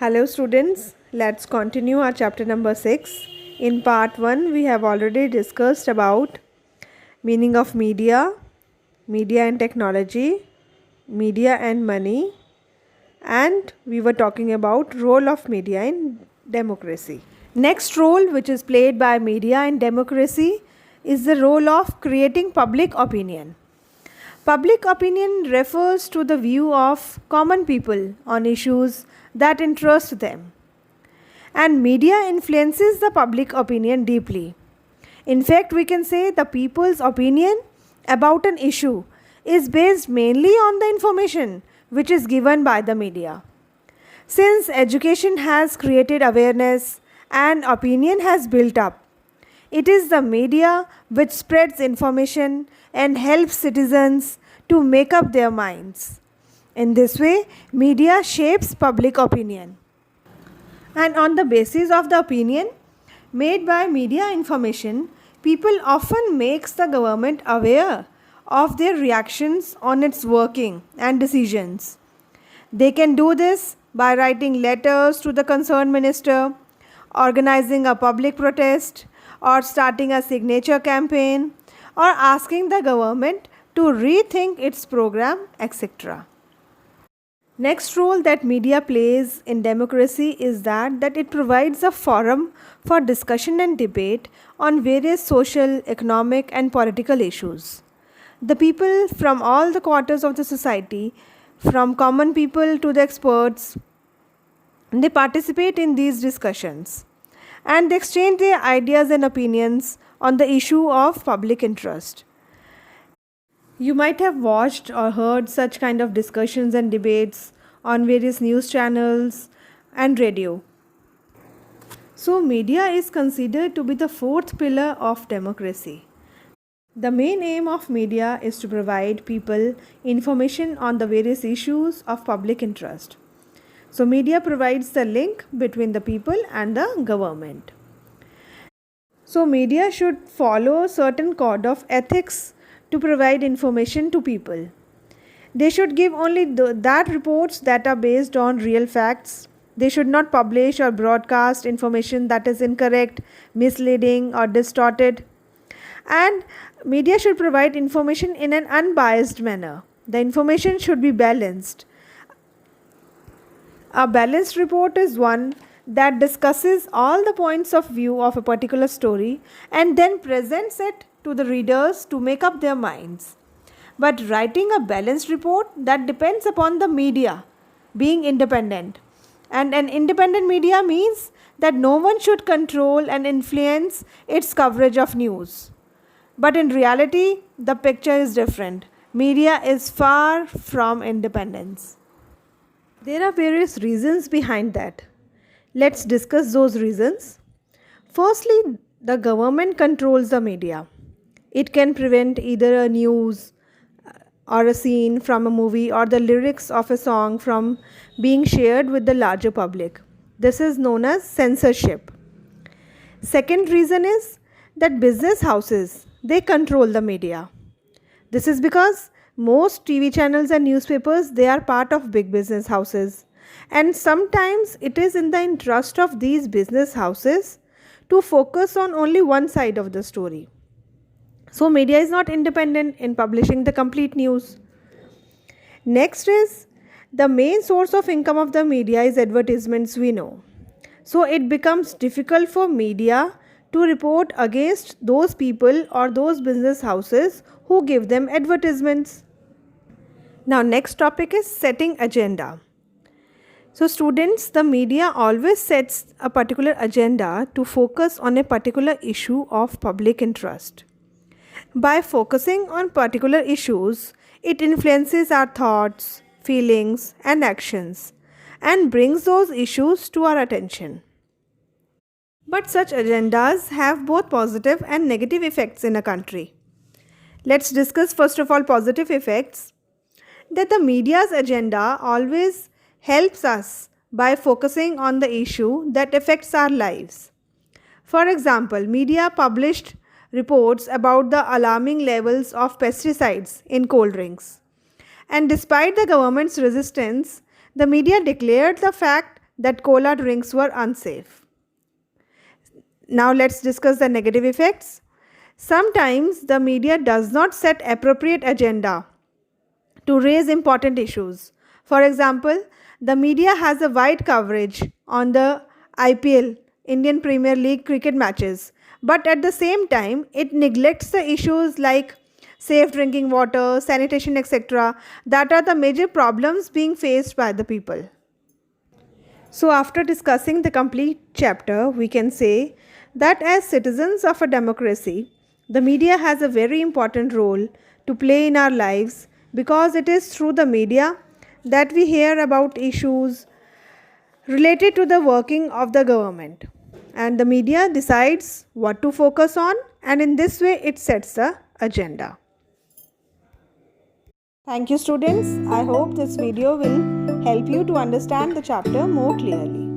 Hello students, let's continue our chapter number 6. In part 1 we have already discussed about meaning of media, media and technology, media and money, and we were talking about role of media in democracy. Next role which is played by media in democracy is the role of creating public opinion. Public opinion refers to the view of common people on issues that interest them. And media influences the public opinion deeply. In fact, we can say the people's opinion about an issue is based mainly on the information which is given by the media. Since education has created awareness and opinion has built up, it is the media which spreads information and helps citizens to make up their minds. In this way, media shapes public opinion. And on the basis of the opinion made by media information, people often makes the government aware of their reactions on its working and decisions. They can do this by writing letters to the concerned minister, organizing a public protest, or starting a signature campaign, or asking the government to rethink its program, etc. Next role that media plays in democracy is that it provides a forum for discussion and debate on various social, economic and political issues. The people from all the quarters of the society, from common people to the experts, they participate in these discussions and they exchange their ideas and opinions on the issue of public interest. You might have watched or heard such kind of discussions and debates on various news channels and radio. So, media is considered to be the fourth pillar of democracy. The main aim of media is to provide people information on the various issues of public interest. So, media provides the link between the people and the government. So, media should follow a certain code of ethics to provide information to people. They should give only that reports that are based on real facts. They should not publish or broadcast information that is incorrect, misleading or distorted. And media should provide information in an unbiased manner. The information should be balanced. A balanced report is one that discusses all the points of view of a particular story and then presents it to the readers to make up their minds. But writing a balanced report, that depends upon the media being independent. And an independent media means that no one should control and influence its coverage of news. But in reality, the picture is different. Media is far from independence. There are various reasons behind that. Let's discuss those reasons. Firstly, the government controls the media. It can prevent either a news or a scene from a movie or the lyrics of a song from being shared with the larger public. This is known as censorship. Second reason is that business houses, they control the media. This is because most TV channels and newspapers, they are part of big business houses. And sometimes it is in the interest of these business houses to focus on only one side of the story. So, media is not independent in publishing the complete news. Next is the main source of income of the media is advertisements, we know. So, it becomes difficult for media to report against those people or those business houses who give them advertisements. Now, next topic is setting agenda. So, students, the media always sets a particular agenda to focus on a particular issue of public interest. By focusing on particular issues, it influences our thoughts, feelings, and actions and brings those issues to our attention. But such agendas have both positive and negative effects in a country. Let's discuss first of all positive effects. That the media's agenda always helps us by focusing on the issue that affects our lives. For example, media published reports about the alarming levels of pesticides in cold drinks. And despite the government's resistance, the media declared the fact that cola drinks were unsafe. Now let's discuss the negative effects. Sometimes the media does not set appropriate agenda to raise important issues. For example, the media has a wide coverage on the IPL, Indian Premier League cricket matches, but at the same time, it neglects the issues like safe drinking water, sanitation, etc., that are the major problems being faced by the people. So, after discussing the complete chapter, we can say that as citizens of a democracy, the media has a very important role to play in our lives because it is through the media that we hear about issues related to the working of the government. And the media decides what to focus on, and in this way, it sets the agenda. Thank you, students. I hope this video will help you to understand the chapter more clearly.